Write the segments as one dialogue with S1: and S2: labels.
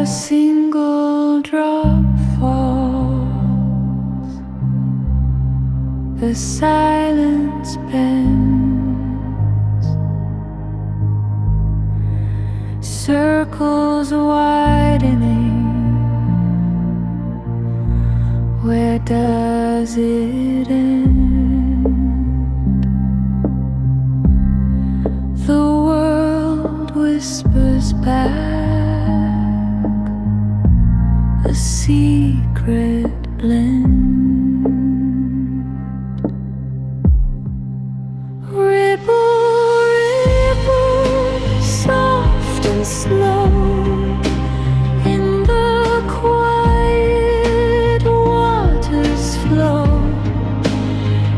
S1: A single drop falls, the silence bends, circles widening. Where does it end? The world whispers back a secret blend. Ripple, ripple, soft and slow, in the quiet waters flow.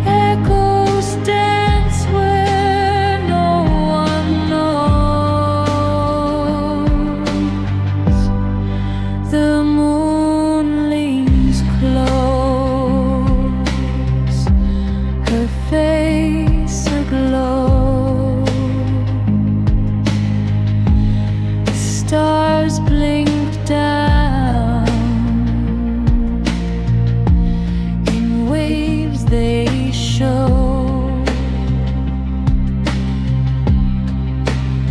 S1: Echoes dance where no one knows. The moon leans close, her face aglow. Stars blink down, in waves they show.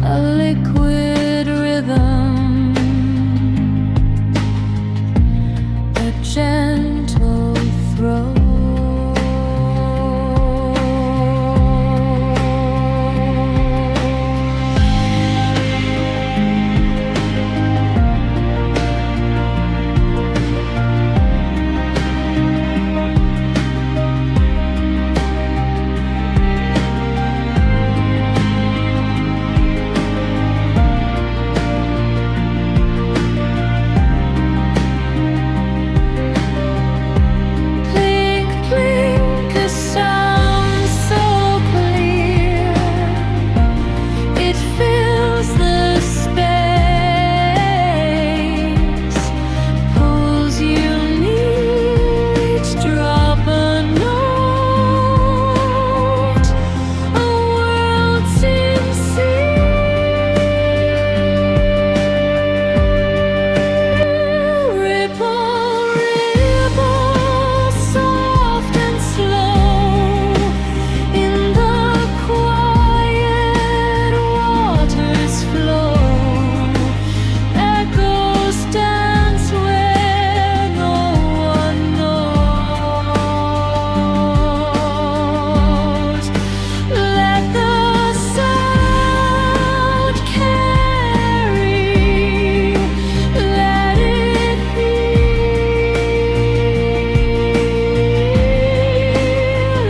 S1: A liquid rhythm, a gentle throw. Blink, blink, a sound so clear, it fills the space, pulls you near, each drop a note, a world sincere. Ripple, ripple, soft and slow, in the quiet waters flow. Echoes dance where no one knows. Let the sound carry, let it heal.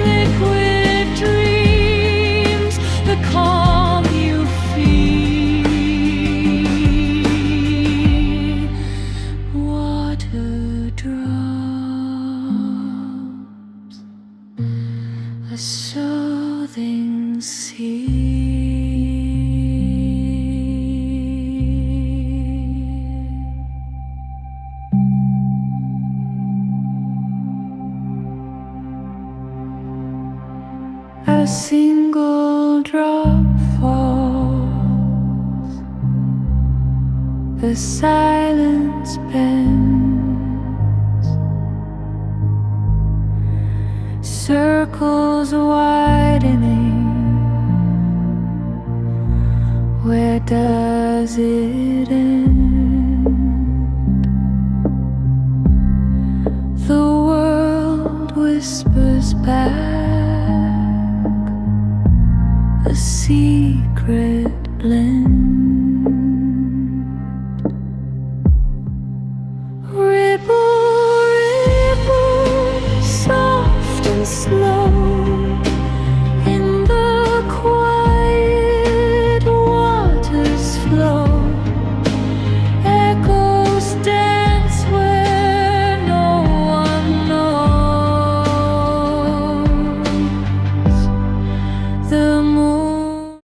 S1: Liquid dreams, the calm you feel. Water drops, a soothing sea. A single drop falls, the silence bends, circles widening. Where does it end? The world whispers back a secret blend.